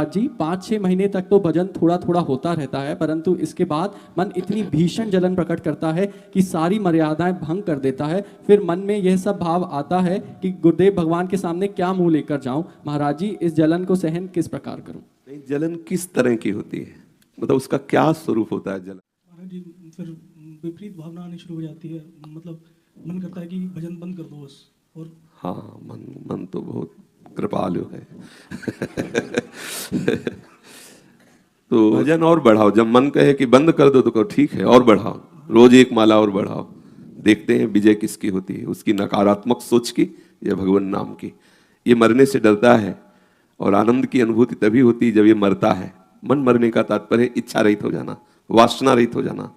जी 5-6 महीने तक तो भजन थोड़ा थोड़ा होता रहता है, परंतु इसके बाद मन इतनी भीषण जलन प्रकट करता है कि सारी मर्यादाएं भंग कर देता है। फिर मन में यह सब भाव आता है कि गुरुदेव भगवान के सामने क्या मुंह लेकर जाऊं। महाराज जी, इस जलन को सहन किस प्रकार करूं? नहीं, जलन किस तरह की होती है, मतलब उसका क्या स्वरूप होता है जलन? महाराज जी, फिर विपरीत भावना आनी शुरू हो जाती है, मतलब मन करता है कि भजन बंद कर दो बस। और हाँ, मन तो बहुत कृपालु है। तो भजन और बढ़ाओ। जब मन कहे कि बंद कर दो तो कहो ठीक है और बढ़ाओ, रोज एक माला और बढ़ाओ। देखते हैं विजय किसकी होती है, उसकी नकारात्मक सोच की या भगवान नाम की। ये मरने से डरता है और आनंद की अनुभूति तभी होती है जब ये मरता है। मन मरने का तात्पर्य इच्छा रहित हो जाना, वासना रहित हो जाना।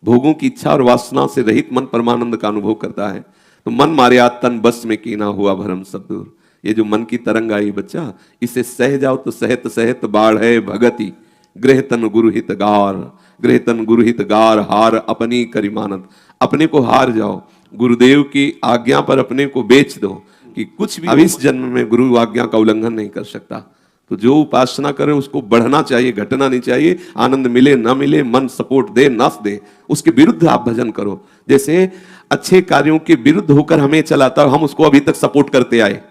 भोगों की इच्छा और वासना से रहित मन परमानंद का अनुभव करता है। तो मन मार्या तन बस में कीना हुआ भरम सब दूर। ये जो मन की तरंग आई बच्चा, इसे सह जाओ तो सहत सहत बाढ़ है भगति। गृह तन गुरुहित गार, गृह तन गुरुहित गार हार अपनी करिमानत। अपने को हार जाओ, गुरुदेव की आज्ञा पर अपने को बेच दो कि कुछ भी अब इस जन्म में गुरु आज्ञा का उल्लंघन नहीं कर सकता। तो जो उपासना करे उसको बढ़ना चाहिए, घटना नहीं चाहिए। आनंद मिले ना मिले, मन सपोर्ट दे ना दे, उसके विरुद्ध आप भजन करो। जैसे अच्छे कार्यों के विरुद्ध होकर हमें चलाता, हम उसको अभी तक सपोर्ट करते आए।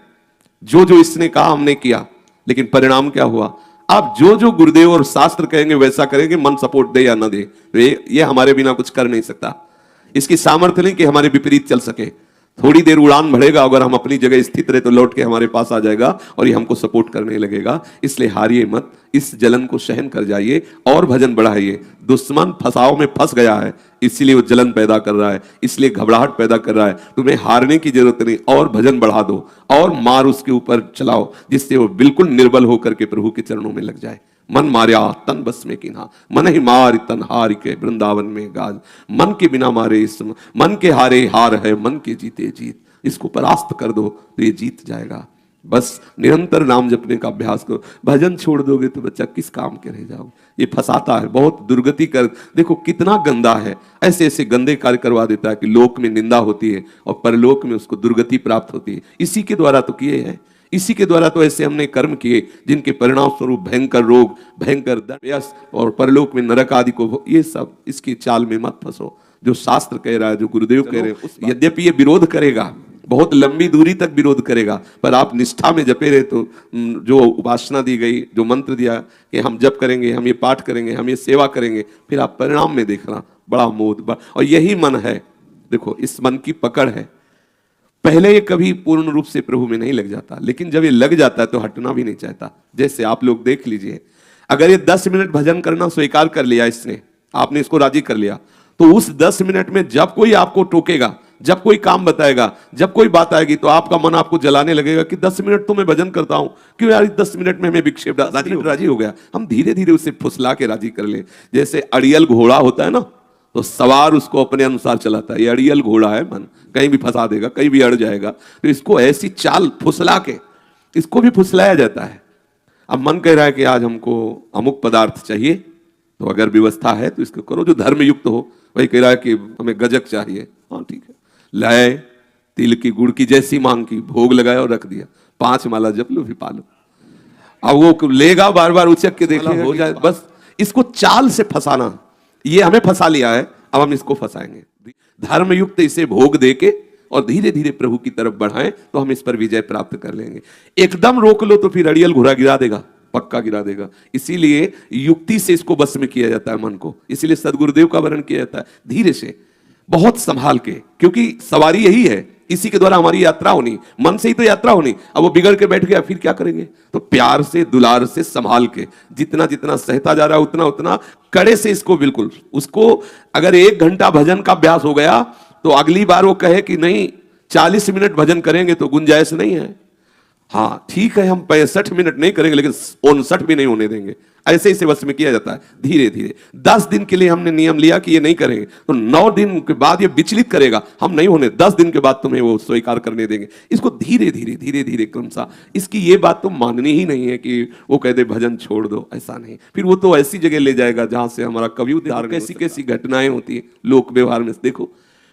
जो जो इसने कहा हमने किया, लेकिन परिणाम क्या हुआ? आप जो जो गुरुदेव और शास्त्र कहेंगे वैसा करेंगे, मन सपोर्ट दे या ना दे, ये हमारे बिना कुछ कर नहीं सकता। इसकी सामर्थ्य नहीं कि हमारे विपरीत चल सके। थोड़ी देर उड़ान बढ़ेगा, अगर हम अपनी जगह स्थित रहे तो लौट के हमारे पास आ जाएगा और ये हमको सपोर्ट करने लगेगा। इसलिए हारिए मत, इस जलन को सहन कर जाइए और भजन बढ़ाइए। दुश्मन फसाव में फंस गया है, इसीलिए वो जलन पैदा कर रहा है, इसलिए घबराहट पैदा कर रहा है। तुम्हें हारने की जरूरत नहीं, और भजन बढ़ा दो और मार उसके ऊपर चलाओ, जिससे वो बिल्कुल निर्बल होकर के प्रभु के चरणों में लग जाए। मन मार्या तन बस में कीना, मन ही मार तन हार के वृंदावन में गाज। मन के बिना मारे इस मन के हारे हार है, मन के जीते जीत। इसको परास्त कर दो तो ये जीत जाएगा। बस निरंतर नाम जपने का अभ्यास करो। भजन छोड़ दोगे तो बच्चा किस काम के रह जाओगे। ये फंसाता है, बहुत दुर्गति कर। देखो कितना गंदा है, ऐसे ऐसे गंदे कार्य करवा देता है कि लोक में निंदा होती है और परलोक में उसको दुर्गति प्राप्त होती है। इसी के द्वारा तो किए हैं, इसी के द्वारा तो ऐसे हमने कर्म किए जिनके परिणाम स्वरूप भयंकर रोग, भयंकर दंड और परलोक में नरक आदि को। ये सब इसकी चाल में मत फंसो। जो शास्त्र कह रहा है, जो गुरुदेव कह रहे हैं, यद्यपि ये विरोध करेगा, बहुत लंबी दूरी तक विरोध करेगा, पर आप निष्ठा में जपे रहे तो जो उपासना दी गई, जो मंत्र दिया कि हम जप करेंगे, हम ये पाठ करेंगे, हम ये सेवा करेंगे, फिर आप परिणाम में देखना बड़ा मोद। और यही मन है, देखो इस मन की पकड़ है। पहले ये कभी पूर्ण रूप से प्रभु में नहीं लग जाता, लेकिन जब ये लग जाता है तो हटना भी नहीं चाहता। जैसे आप लोग देख लीजिए, अगर ये 10 मिनट भजन करना स्वीकार कर लिया इसने, आपने इसको राजी कर लिया, तो उस 10 मिनट में जब कोई आपको टोकेगा, जब कोई काम बताएगा, जब कोई बात आएगी, तो आपका मन आपको जलाने लगेगा कि 10 मिनट तो मैं भजन करता हूं, क्यों यार 10 मिनट में हमें विक्षेप राजी हो गया। हम धीरे धीरे उसे फुसला के राजी कर ले। जैसे अड़ियल घोड़ा होता है ना, तो सवार उसको अपने अनुसार चलाता है। ये अड़ियल घोड़ा है, मन कहीं भी फंसा देगा, कहीं भी अड़ जाएगा। तो इसको ऐसी चाल फुसला के इसको भी फुसलाया जाता है। अब मन कह रहा है कि आज हमको अमुक पदार्थ चाहिए, तो अगर व्यवस्था है तो इसको करो जो धर्म युक्त हो। वही कह रहा है कि हमें गजक चाहिए, हाँ ठीक है, लाए तिल की गुड़ की जैसी मांग की, भोग लगाया और रख दिया, 5 माला जप लो भी पालो। अब वो लेगा, बार बार उचक के देखेगा, हो जाए। बस इसको चाल से फंसाना, ये हमें फंसा लिया है, अब हम इसको फंसाएंगे। धर्म युक्त इसे भोग देके और धीरे धीरे प्रभु की तरफ बढ़ाएं तो हम इस पर विजय प्राप्त कर लेंगे। एकदम रोक लो तो फिर अड़ियल घोड़ा गिरा देगा, पक्का गिरा देगा। इसीलिए युक्ति से इसको बस में किया जाता है मन को। इसीलिए सदगुरुदेव का वर्णन किया जाता है धीरे से, बहुत संभाल के, क्योंकि सवारी यही है, इसी के द्वारा हमारी यात्रा होनी, मन से ही तो यात्रा होनी। अब वो बिगड़ के बैठ गया, फिर क्या करेंगे? तो प्यार से, दुलार से, संभाल के, जितना जितना सहता जा रहा है उतना उतना कड़े से इसको बिल्कुल, उसको अगर 1 घंटा भजन का अभ्यास हो गया तो अगली बार वो कहे कि नहीं 40 मिनट भजन करेंगे तो गुंजाइश नहीं है। हाँ ठीक है, हम 65 मिनट नहीं करेंगे, लेकिन 59 भी नहीं होने देंगे। ऐसे इसे वश में किया जाता है धीरे धीरे। 10 दिन के लिए हमने नियम लिया कि ये नहीं करेंगे, तो 9 दिन के बाद ये विचलित करेगा, हम नहीं होने, 10 दिन के बाद तुम्हें वो स्वीकार करने देंगे। इसको धीरे धीरे क्रमशः, इसकी ये बात तो माननी ही नहीं है कि वो कह दे भजन छोड़ दो, ऐसा नहीं। फिर वो तो ऐसी जगह ले जाएगा जहां से हमारा कभी उद्धार। कैसी कैसी घटनाएं होती है लोक व्यवहार में। देखो,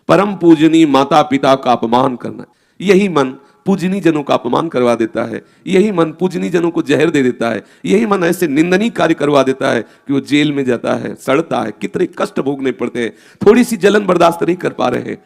परम पूजनीय माता पिता का अपमान करना, यही मन पूजनी जनों का अपमान करवा देता है, यही मन पूजनी जनों को जहर दे देता है, यही मन ऐसे निंदनीय कार्य करवा देता है कि वो जेल में जाता है, सड़ता है, कितने कष्ट भोगने पड़ते हैं, थोड़ी सी जलन बर्दाश्त नहीं कर पा रहे हैं।